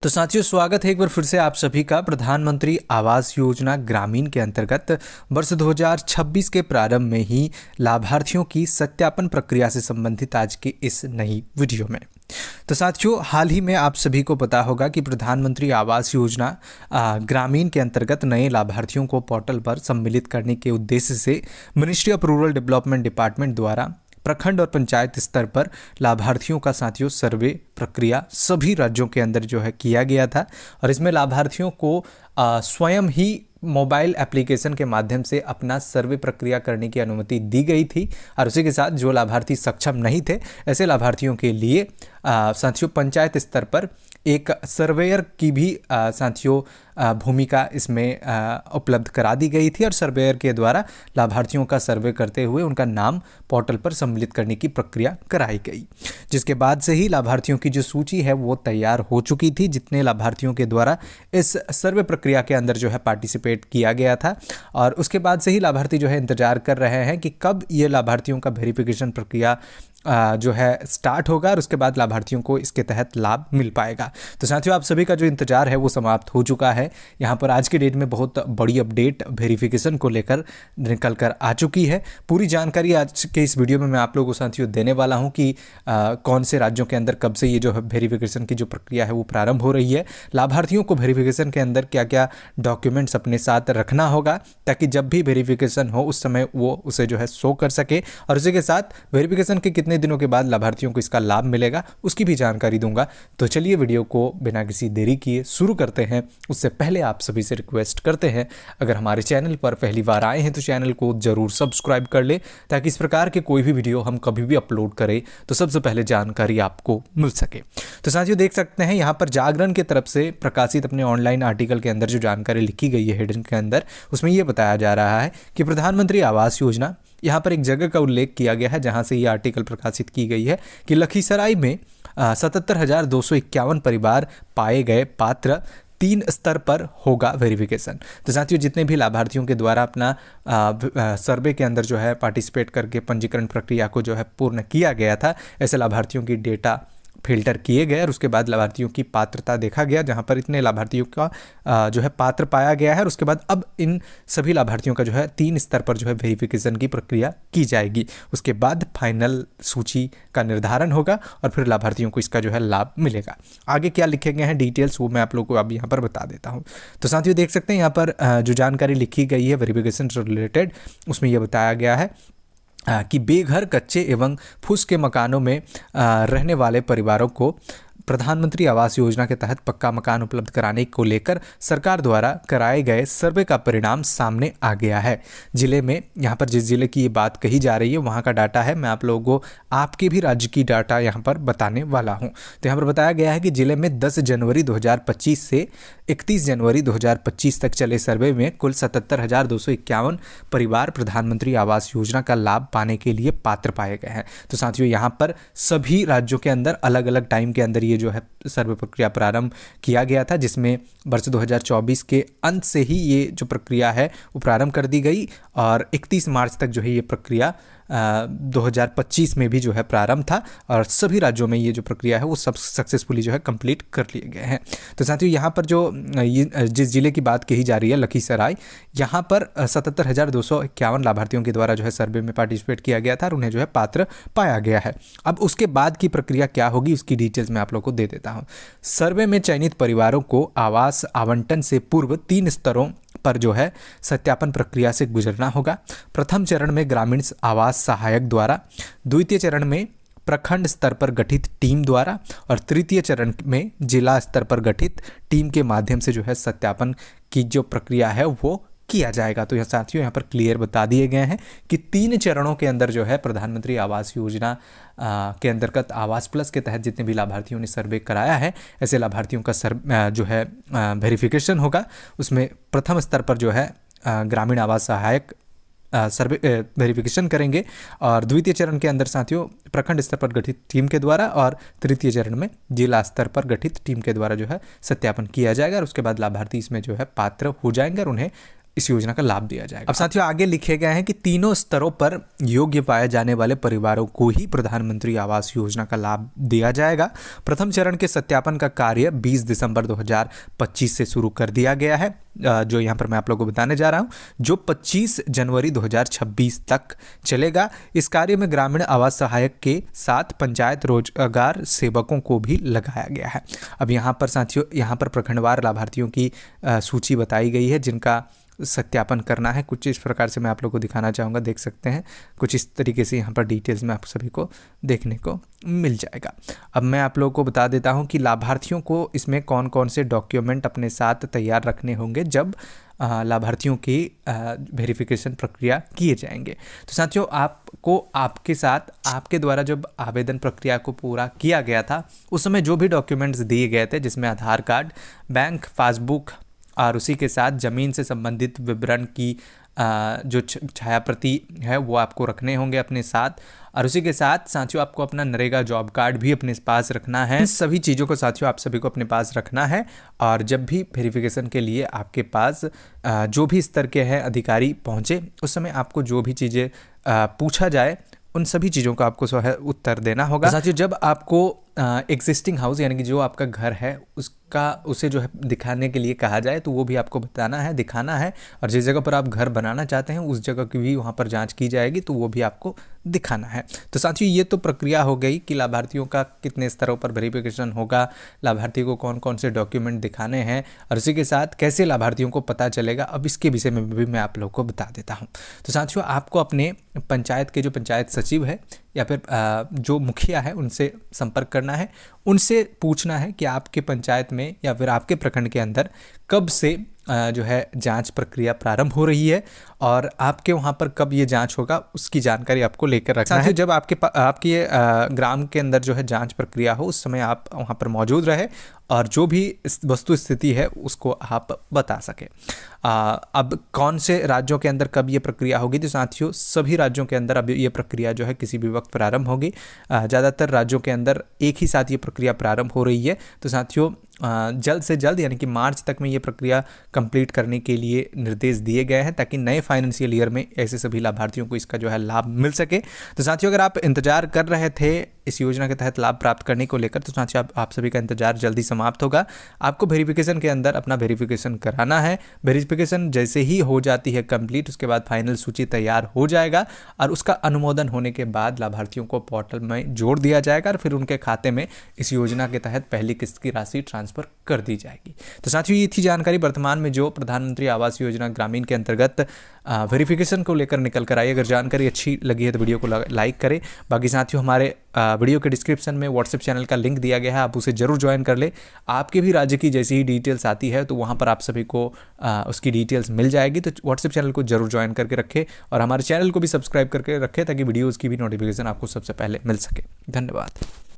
तो साथियों, स्वागत है एक बार फिर से आप सभी का प्रधानमंत्री आवास योजना ग्रामीण के अंतर्गत वर्ष 2026 के प्रारंभ में ही लाभार्थियों की सत्यापन प्रक्रिया से संबंधित आज की इस नई वीडियो में। तो साथियों, हाल ही में आप सभी को पता होगा कि प्रधानमंत्री आवास योजना ग्रामीण के अंतर्गत नए लाभार्थियों को पोर्टल पर सम्मिलित करने के उद्देश्य से ministry of rural development department द्वारा प्रखंड और पंचायत स्तर पर लाभार्थियों का साथियों सर्वे प्रक्रिया सभी राज्यों के अंदर जो है किया गया था। और इसमें लाभार्थियों को स्वयं ही मोबाइल एप्लीकेशन के माध्यम से अपना सर्वे प्रक्रिया करने की अनुमति दी गई थी। और उसी के साथ जो लाभार्थी सक्षम नहीं थे, ऐसे लाभार्थियों के लिए साथियों पंचायत स्तर पर एक सर्वेयर की भी साथियों भूमिका इसमें उपलब्ध करा दी गई थी। और सर्वेयर के द्वारा लाभार्थियों का सर्वे करते हुए उनका नाम पोर्टल पर सम्मिलित करने की प्रक्रिया कराई गई, जिसके बाद से ही लाभार्थियों की जो सूची है वो तैयार हो चुकी थी। जितने लाभार्थियों के द्वारा इस सर्वे प्रक्रिया के अंदर जो है पार्टिसिपेट किया गया था, और उसके बाद से ही लाभार्थी जो है इंतजार कर रहे हैं कि कब ये लाभार्थियों का वेरिफिकेशन प्रक्रिया जो है स्टार्ट होगा और उसके बाद लाभार्थियों को इसके तहत लाभ मिल पाएगा। तो साथियों, आप सभी का जो इंतजार है वो समाप्त हो चुका है। यहाँ पर आज के डेट में बहुत बड़ी अपडेट वेरिफिकेशन को लेकर निकल कर आ चुकी है। पूरी जानकारी आज के इस वीडियो में मैं आप लोगों को साथियों देने वाला हूँ कि कौन से राज्यों के अंदर कब से ये जो है वेरिफिकेशन की जो प्रक्रिया है वो प्रारंभ हो रही है। लाभार्थियों को वेरिफिकेशन के अंदर क्या क्या डॉक्यूमेंट्स अपने साथ रखना होगा ताकि जब भी वेरिफिकेशन हो उस समय वो उसे जो है शो कर सके, और उसी के साथ वेरिफिकेशन के कितने दिनों के बाद लाभार्थियों को इसका लाभ मिलेगा उसकी भी जानकारी दूंगा। तो चलिए वीडियो को बिना किसी देरी किए शुरू करते हैं। उससे पहले आप सभी से रिक्वेस्ट करते हैं, अगर हमारे चैनल पर पहली बार आए हैं तो चैनल को जरूर सब्सक्राइब कर ले, ताकि इस प्रकार के कोई भी वीडियो हम कभी भी अपलोड करें तो सबसे पहले जानकारी आपको मिल सके। तो साथियों, देख सकते हैं यहाँ पर जागरण की तरफ से प्रकाशित अपने ऑनलाइन आर्टिकल के अंदर जो जानकारी लिखी गई है हेडिंग के अंदर, उसमें यह बताया जा रहा है कि प्रधानमंत्री आवास योजना, यहाँ पर एक जगह का उल्लेख किया गया है जहाँ से ये आर्टिकल प्रकाशित की गई है कि लखीसराय में 77,251 परिवार पाए गए पात्र, 3 स्तर पर होगा वेरिफिकेशन। तो साथियों, जितने भी लाभार्थियों के द्वारा अपना सर्वे के अंदर जो है पार्टिसिपेट करके पंजीकरण प्रक्रिया को जो है पूर्ण किया गया था, ऐसे लाभार्थियों की डेटा फिल्टर किए गए और उसके बाद लाभार्थियों की पात्रता देखा गया, जहां पर इतने लाभार्थियों का जो है पात्र पाया गया है। और उसके बाद अब इन सभी लाभार्थियों का जो है 3 स्तर पर जो है वेरिफिकेशन की प्रक्रिया की जाएगी। उसके बाद फाइनल सूची का निर्धारण होगा और फिर लाभार्थियों को इसका जो है लाभ मिलेगा। आगे क्या लिखे गए हैं डिटेल्स वो मैं आप लोगों को अब यहाँ पर बता देता हूँ। तो साथियों, देख सकते हैं यहाँ पर जो जानकारी लिखी गई है वेरिफिकेशन से रिलेटेड, उसमें यह बताया गया है कि बेघर, कच्चे एवं फूस के मकानों में रहने वाले परिवारों को प्रधानमंत्री आवास योजना के तहत पक्का मकान उपलब्ध कराने को लेकर सरकार द्वारा कराए गए सर्वे का परिणाम सामने आ गया है। जिले में, यहाँ पर जिस जिले की ये बात कही जा रही है वहाँ का डाटा है, मैं आप लोगों को आपके भी राज्य की डाटा यहाँ पर बताने वाला हूँ। तो यहाँ पर बताया गया है कि जिले में 10 जनवरी 2025 से 31 जनवरी 2025 तक चले सर्वे में कुल 77,251 परिवार प्रधानमंत्री आवास योजना का लाभ पाने के लिए पात्र पाए गए हैं। तो साथियों, यहाँ पर सभी राज्यों के अंदर अलग अलग टाइम के अंदर ये जो है सर्वे प्रक्रिया प्रारंभ किया गया था, जिसमें वर्ष 2024 के अंत से ही ये जो प्रक्रिया है वो प्रारंभ कर दी गई और 31 मार्च तक जो है ये प्रक्रिया 2025 में भी जो है प्रारंभ था, और सभी राज्यों में ये जो प्रक्रिया है वो सब सक्सेसफुली जो है कंप्लीट कर लिए गए हैं। तो साथियों, यहाँ पर जो जिस जिले की बात कही जा रही है लखीसराय, यहाँ पर 77,251 लाभार्थियों के द्वारा जो है सर्वे में पार्टिसिपेट किया गया था और उन्हें जो है पात्र पाया गया है। अब उसके बाद की प्रक्रिया क्या होगी उसकी डिटेल्स मैं आप लोग को दे देता हूँ। सर्वे में चयनित परिवारों को आवास आवंटन से पूर्व 3 स्तरों पर जो है सत्यापन प्रक्रिया से गुजरना होगा। प्रथम चरण में ग्रामीण आवास सहायक द्वारा, द्वितीय चरण में प्रखंड स्तर पर गठित टीम द्वारा और तृतीय चरण में जिला स्तर पर गठित टीम के माध्यम से जो है सत्यापन की जो प्रक्रिया है वो किया जाएगा। तो यह साथियों यहाँ पर क्लियर बता दिए गए हैं कि 3 चरणों के अंदर जो है प्रधानमंत्री आवास योजना के अंतर्गत आवास प्लस के तहत जितने भी लाभार्थियों ने सर्वे कराया है, ऐसे लाभार्थियों का जो है वेरिफिकेशन होगा। उसमें प्रथम स्तर पर जो है ग्रामीण आवास सहायक सर्वे वेरिफिकेशन करेंगे, और द्वितीय चरण के अंदर साथियों प्रखंड स्तर पर गठित टीम के द्वारा और तृतीय चरण में जिला स्तर पर गठित टीम के द्वारा जो है सत्यापन किया जाएगा। और उसके बाद लाभार्थी इसमें जो है पात्र हो जाएंगे और उन्हें इस योजना का लाभ दिया जाएगा। अब साथियों आगे लिखे गए हैं कि तीनों स्तरों पर योग्य पाए जाने वाले परिवारों को ही प्रधानमंत्री आवास योजना का लाभ दिया जाएगा। प्रथम चरण के सत्यापन का कार्य 20 दिसंबर 2025 से शुरू कर दिया गया है, जो यहाँ पर मैं आप लोगों को बताने जा रहा हूँ, जो 25 जनवरी 2026 तक चलेगा। इस कार्य में ग्रामीण आवास सहायक के साथ पंचायत रोजगार सेवकों को भी लगाया गया है। अब यहाँ पर साथियों, यहाँ पर प्रखंडवार लाभार्थियों की सूची बताई गई है जिनका सत्यापन करना है। कुछ इस प्रकार से मैं आप लोगों को दिखाना चाहूँगा, देख सकते हैं कुछ इस तरीके से यहाँ पर डिटेल्स में आप सभी को देखने को मिल जाएगा। अब मैं आप लोगों को बता देता हूँ कि लाभार्थियों को इसमें कौन कौन से डॉक्यूमेंट अपने साथ तैयार रखने होंगे जब लाभार्थियों की वेरिफिकेशन प्रक्रिया किए जाएंगे। तो साथियों आपको आपके साथ आपके द्वारा जब आवेदन प्रक्रिया को पूरा किया गया था उस समय जो भी डॉक्यूमेंट्स दिए गए थे, जिसमें आधार कार्ड, बैंक पासबुक और उसी के साथ ज़मीन से संबंधित विवरण की जो छायाप्रति है वो आपको रखने होंगे अपने साथ, और उसी के साथ साथियों आपको अपना नरेगा जॉब कार्ड भी अपने पास रखना है। इन सभी चीज़ों को साथियों आप सभी को अपने पास रखना है। और जब भी वेरिफिकेशन के लिए आपके पास जो भी स्तर के हैं अधिकारी पहुँचे, उस समय आपको जो भी चीज़ें पूछा जाए उन सभी चीज़ों का आपको उत्तर देना होगा। साथियों जब आपको एग्जिस्टिंग हाउस यानी कि जो आपका घर है उसे जो है दिखाने के लिए कहा जाए तो वो भी आपको बताना है, दिखाना है, और जिस जगह पर आप घर बनाना चाहते हैं उस जगह की भी वहाँ पर जांच की जाएगी तो वो भी आपको दिखाना है। तो साथियों ये तो प्रक्रिया हो गई कि लाभार्थियों का कितने स्तरों पर वेरिफिकेशन होगा, लाभार्थी को कौन कौन से डॉक्यूमेंट दिखाने हैं, और उसी के साथ कैसे लाभार्थियों को पता चलेगा, अब इसके विषय में भी मैं आप लोगों को बता देता हूँ। तो साथियों आपको अपने पंचायत के जो पंचायत सचिव है या फिर जो मुखिया है उनसे संपर्क करना है, उनसे पूछना है कि आपके पंचायत में या फिर आपके प्रखंड के अंदर कब से जो है जांच प्रक्रिया प्रारंभ हो रही है और आपके वहाँ पर कब ये जांच होगा उसकी जानकारी आपको लेकर रखना है। जब आपके ग्राम के अंदर जो है जांच प्रक्रिया हो उस समय आप वहाँ पर मौजूद रहे और जो भी वस्तु स्थिति है उसको आप बता सके। अब कौन से राज्यों के अंदर कब ये प्रक्रिया होगी, तो साथियों सभी राज्यों के अंदर अब ये प्रक्रिया जो है किसी भी वक्त प्रारंभ होगी। ज़्यादातर राज्यों के अंदर एक ही साथ ये प्रक्रिया प्रारंभ हो रही है। तो साथियों जल्द से जल्द यानी कि मार्च तक में ये प्रक्रिया कंप्लीट करने के लिए निर्देश दिए गए हैं ताकि नए फाइनेंशियल ईयर में ऐसे सभी लाभार्थियों को इसका जो है लाभ मिल सके। तो साथियों अगर आप इंतजार कर रहे थे इस योजना के तहत लाभ प्राप्त करने को लेकर, तो साथियों आप सभी का इंतजार जल्दी समाप्त होगा। आपको वेरिफिकेशन के अंदर अपना वेरिफिकेशन कराना है। वेरिफिकेशन जैसे ही हो जाती है कंप्लीट, उसके बाद फाइनल सूची तैयार हो जाएगा और उसका अनुमोदन होने के बाद लाभार्थियों को पोर्टल में जोड़ दिया जाएगा और फिर उनके खाते में इस योजना के तहत पहली किस्त की राशि ट्रांसफर कर दी जाएगी। तो साथियों ये थी जानकारी वर्तमान में जो प्रधानमंत्री आवास योजना ग्रामीण के अंतर्गत वेरिफिकेशन को लेकर निकल कर आई। अगर जानकारी अच्छी लगी है तो वीडियो को लाइक करें। बाकी साथियों हमारे वीडियो के डिस्क्रिप्शन में व्हाट्सएप चैनल का लिंक दिया गया है, आप उसे जरूर ज्वाइन कर ले। आपके भी राज्य की जैसी ही डिटेल्स आती है तो वहाँ पर आप सभी को उसकी डिटेल्स मिल जाएगी। तो व्हाट्सएप चैनल को जरूर ज्वाइन करके रखें और हमारे चैनल को भी सब्सक्राइब करके रखें ताकि वीडियोज़ की भी नोटिफिकेशन आपको सबसे पहले मिल सके। धन्यवाद।